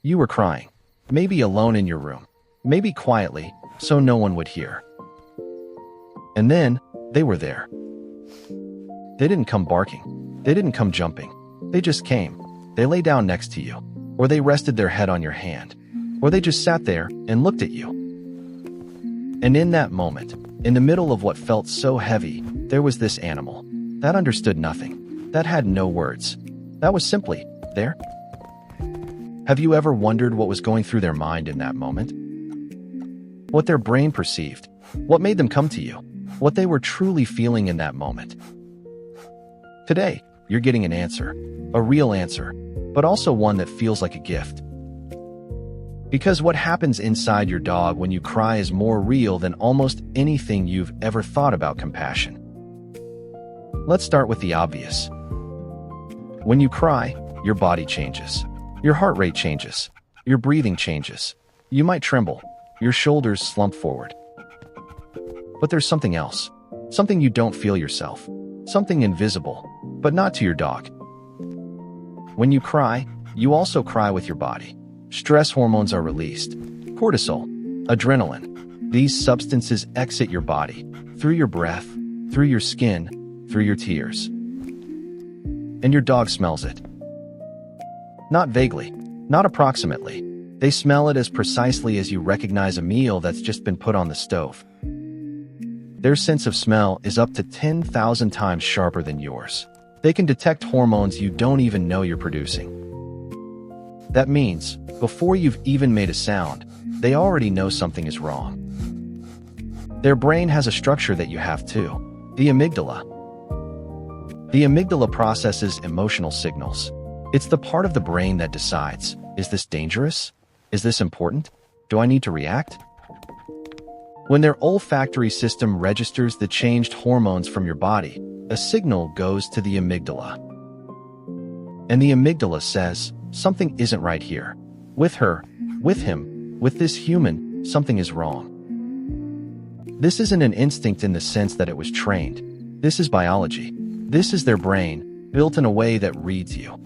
You were crying. Maybe alone in your room. Maybe quietly, so no one would hear. And then, they were there. They didn't come barking. They didn't come jumping. They just came. They lay down next to you. Or they rested their head on your hand. Or they just sat there and looked at you. And in that moment, in the middle of what felt so heavy, there was this animal that understood nothing, that had no words, that was simply there. Have you ever wondered what was going through their mind in that moment? What their brain perceived, what made them come to you, what they were truly feeling in that moment? Today, you're getting an answer, a real answer, but also one that feels like a gift. Because what happens inside your dog when you cry is more real than almost anything you've ever thought about compassion. Let's start with the obvious. When you cry, your body changes. Your heart rate changes. Your breathing changes. You might tremble. Your shoulders slump forward. But there's something else. Something you don't feel yourself. Something invisible, but not to your dog. When you cry, you also cry with your body. Stress hormones are released. Cortisol, adrenaline. These substances exit your body, through your breath, through your skin, through your tears. And your dog smells it. Not vaguely, not approximately. They smell it as precisely as you recognize a meal that's just been put on the stove. Their sense of smell is up to 10,000 times sharper than yours. They can detect hormones you don't even know you're producing. That means, before you've even made a sound, they already know something is wrong. Their brain has a structure that you have too, the amygdala. The amygdala processes emotional signals. It's the part of the brain that decides, is this dangerous? Is this important? Do I need to react? When their olfactory system registers the changed hormones from your body, a signal goes to the amygdala. And the amygdala says, something isn't right here. With her, with him, with this human, something is wrong. This isn't an instinct in the sense that it was trained. This is biology. This is their brain, built in a way that reads you.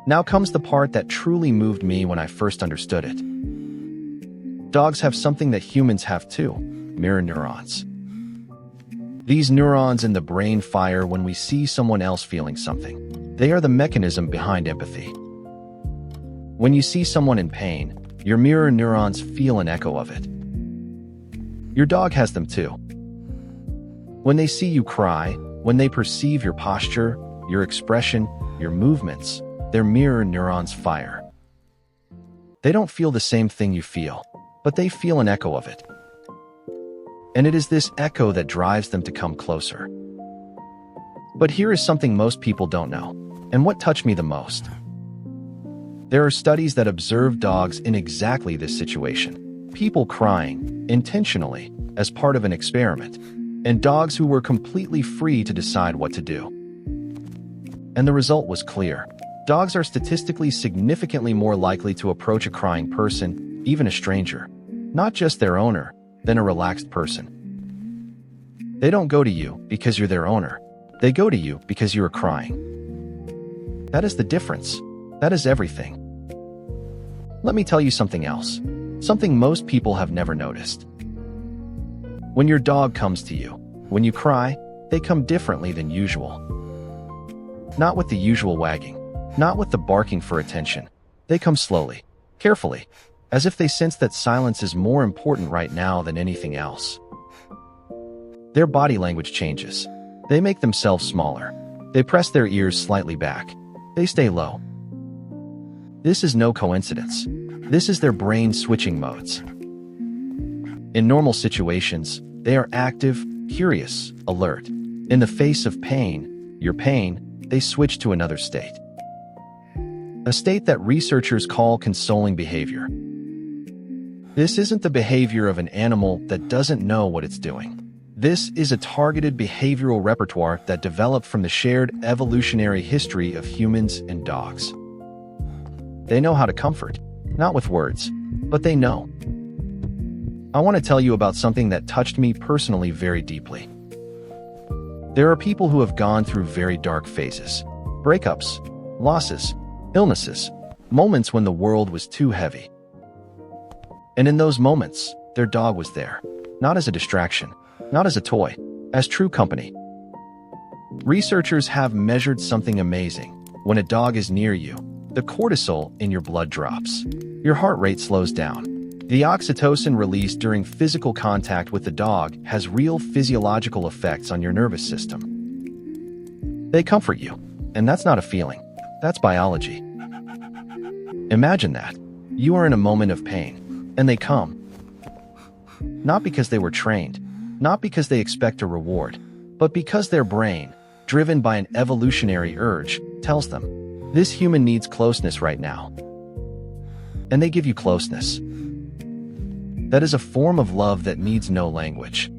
Now comes the part that truly moved me when I first understood it. Dogs have something that humans have too, mirror neurons. These neurons in the brain fire when we see someone else feeling something. They are the mechanism behind empathy. When you see someone in pain, your mirror neurons feel an echo of it. Your dog has them too. When they see you cry, when they perceive your posture, your expression, your movements, their mirror neurons fire. They don't feel the same thing you feel, but they feel an echo of it. And it is this echo that drives them to come closer. But here is something most people don't know, and what touched me the most. There are studies that observe dogs in exactly this situation. People crying, intentionally, as part of an experiment, and dogs who were completely free to decide what to do. And the result was clear. Dogs are statistically significantly more likely to approach a crying person, even a stranger, not just their owner, than a relaxed person. They don't go to you because you're their owner. They go to you because you are crying. That is the difference. That is everything. Let me tell you something else. Something most people have never noticed. When your dog comes to you, when you cry, they come differently than usual. Not with the usual wagging, not with the barking for attention. They come slowly, carefully, as if they sense that silence is more important right now than anything else. Their body language changes. They make themselves smaller. They press their ears slightly back. They stay low. This is no coincidence. This is their brain switching modes. In normal situations, they are active, curious, alert. In the face of pain, your pain, they switch to another state. A state that researchers call consoling behavior. This isn't the behavior of an animal that doesn't know what it's doing. This is a targeted behavioral repertoire that developed from the shared evolutionary history of humans and dogs. They know how to comfort, not with words, but they know. I want to tell you about something that touched me personally very deeply. There are people who have gone through very dark phases, breakups, losses, illnesses, moments when the world was too heavy. And in those moments, their dog was there, not as a distraction, not as a toy, as true company. Researchers have measured something amazing. When a dog is near you, the cortisol in your blood drops. Your heart rate slows down. The oxytocin released during physical contact with the dog has real physiological effects on your nervous system. They comfort you, and that's not a feeling. That's biology. Imagine that. You are in a moment of pain, and they come. Not because they were trained, not because they expect a reward, but because their brain, driven by an evolutionary urge, tells them, this human needs closeness right now. And they give you closeness. That is a form of love that needs no language.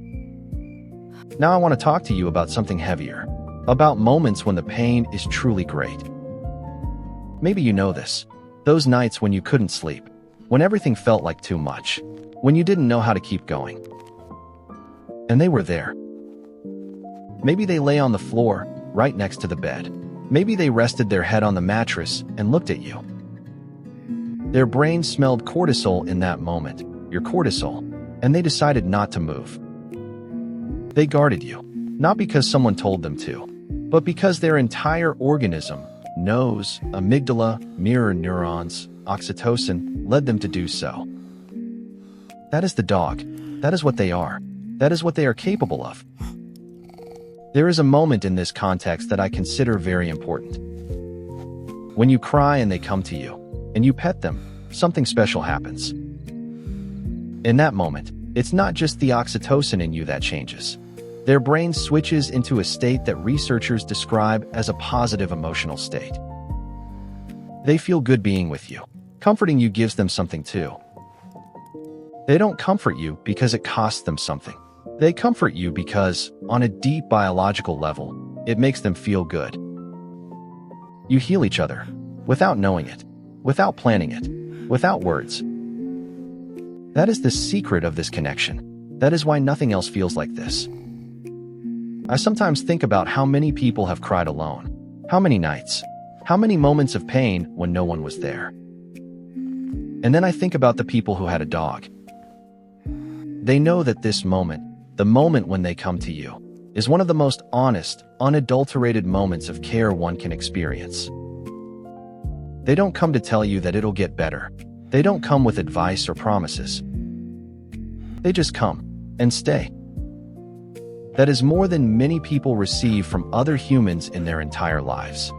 Now I want to talk to you about something heavier, about moments when the pain is truly great. Maybe you know this. Those nights when you couldn't sleep, when everything felt like too much, when you didn't know how to keep going. And they were there. Maybe they lay on the floor, right next to the bed. Maybe they rested their head on the mattress and looked at you. Their brain smelled cortisol in that moment, your cortisol, and they decided not to move. They guarded you, not because someone told them to, but because their entire organism, nose, amygdala, mirror neurons, oxytocin, led them to do so. That is the dog. That is what they are. That is what they are capable of. There is a moment in this context that I consider very important. When you cry and they come to you, and you pet them, something special happens. In that moment, it's not just the oxytocin in you that changes. Their brain switches into a state that researchers describe as a positive emotional state. They feel good being with you. Comforting you gives them something too. They don't comfort you because it costs them something. They comfort you because, on a deep biological level, it makes them feel good. You heal each other, without knowing it, without planning it, without words. That is the secret of this connection. That is why nothing else feels like this. I sometimes think about how many people have cried alone. How many nights? How many moments of pain when no one was there? And then I think about the people who had a dog. They know that this moment, the moment when they come to you, is one of the most honest, unadulterated moments of care one can experience. They don't come to tell you that it'll get better. They don't come with advice or promises. They just come and stay. That is more than many people receive from other humans in their entire lives.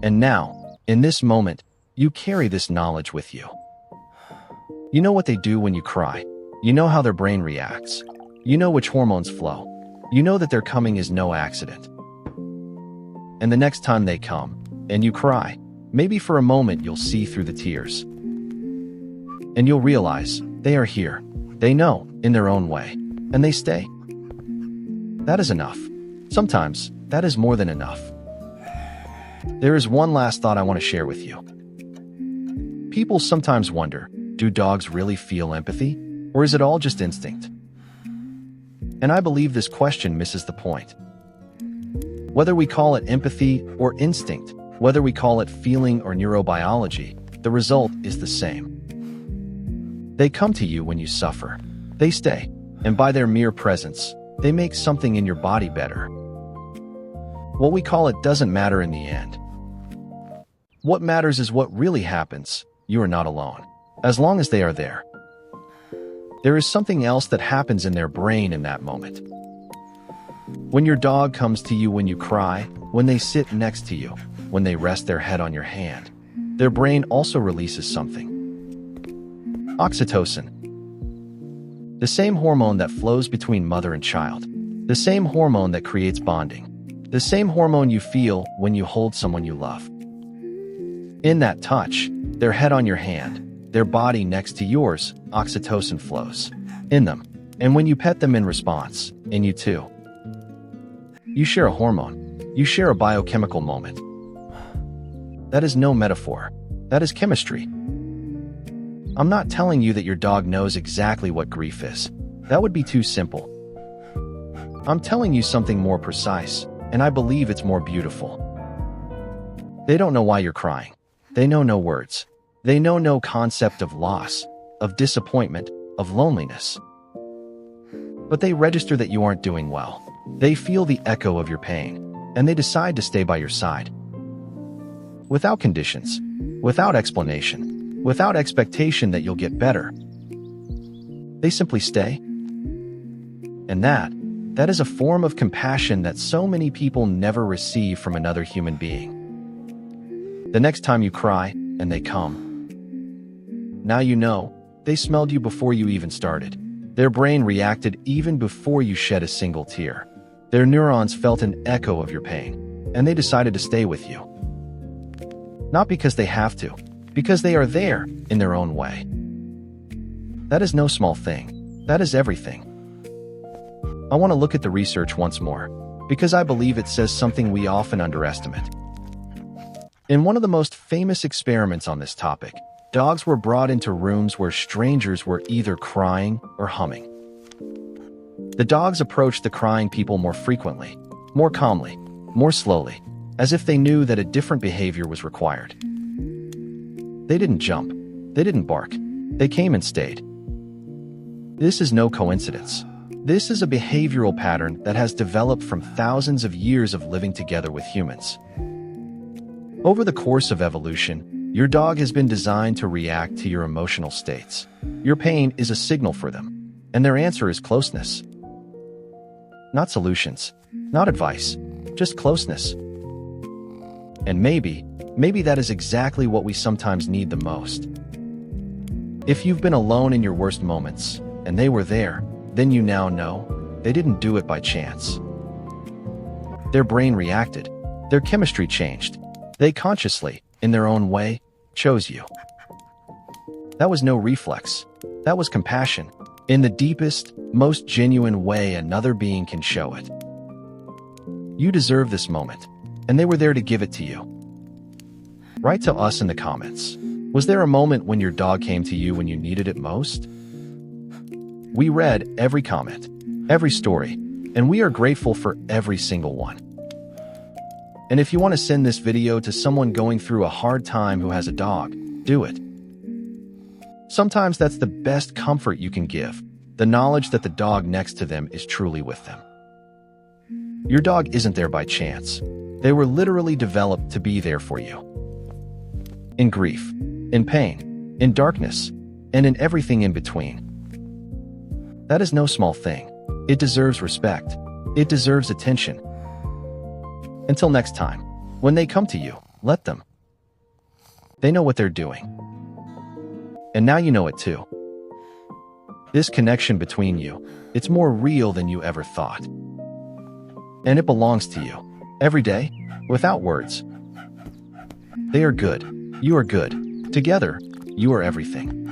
And now, in this moment, you carry this knowledge with you. You know what they do when you cry. You know how their brain reacts. You know which hormones flow. You know that their coming is no accident. And the next time they come, and you cry, maybe for a moment you'll see through the tears. And you'll realize, they are here. They know, in their own way. And they stay. That is enough. Sometimes, that is more than enough. There is one last thought I want to share with you. People sometimes wonder, do dogs really feel empathy? Or is it all just instinct? And I believe this question misses the point. Whether we call it empathy or instinct, whether we call it feeling or neurobiology, the result is the same. They come to you when you suffer. They stay, and by their mere presence, they make something in your body better. What we call it doesn't matter in the end. What matters is what really happens. You are not alone. As long as they are there. There is something else that happens in their brain in that moment. When your dog comes to you when you cry, when they sit next to you, when they rest their head on your hand, their brain also releases something. Oxytocin. The same hormone that flows between mother and child. The same hormone that creates bonding. The same hormone you feel when you hold someone you love. In that touch, their head on your hand, their body next to yours, oxytocin flows in them. And when you pet them in response, in you too. You share a hormone. You share a biochemical moment. That is no metaphor. That is chemistry. I'm not telling you that your dog knows exactly what grief is. That would be too simple. I'm telling you something more precise, and I believe it's more beautiful. They don't know why you're crying. They know no words. They know no concept of loss, of disappointment, of loneliness. But they register that you aren't doing well. They feel the echo of your pain, and they decide to stay by your side. Without conditions, without explanation, without expectation that you'll get better. They simply stay. And that is a form of compassion that so many people never receive from another human being. The next time you cry, and they come. Now you know, they smelled you before you even started. Their brain reacted even before you shed a single tear. Their neurons felt an echo of your pain, and they decided to stay with you. Not because they have to, because they are there in their own way. That is no small thing. That is everything. I want to look at the research once more, because I believe it says something we often underestimate. In one of the most famous experiments on this topic, dogs were brought into rooms where strangers were either crying or humming. The dogs approached the crying people more frequently, more calmly, more slowly, as if they knew that a different behavior was required. They didn't jump. They didn't bark. They came and stayed. This is no coincidence. This is a behavioral pattern that has developed from thousands of years of living together with humans. Over the course of evolution, your dog has been designed to react to your emotional states. Your pain is a signal for them, and their answer is closeness. Not solutions, not advice, just closeness. And maybe that is exactly what we sometimes need the most. If you've been alone in your worst moments, and they were there, then you now know they didn't do it by chance. Their brain reacted. Their chemistry changed. They consciously, in their own way, chose you. That was no reflex. That was compassion, in the deepest, most genuine way another being can show it. You deserve this moment, and they were there to give it to you. Write to us in the comments. Was there a moment when your dog came to you when you needed it most? We read every comment, every story, and we are grateful for every single one. And if you want to send this video to someone going through a hard time who has a dog, do it. Sometimes that's the best comfort you can give, the knowledge that the dog next to them is truly with them. Your dog isn't there by chance. They were literally developed to be there for you. In grief, in pain, in darkness, and in everything in between. That is no small thing. It deserves respect. It deserves attention. Until next time, when they come to you, let them. They know what they're doing. And now you know it too. This connection between you, it's more real than you ever thought. And it belongs to you, every day, without words. They are good. You are good. Together, you are everything.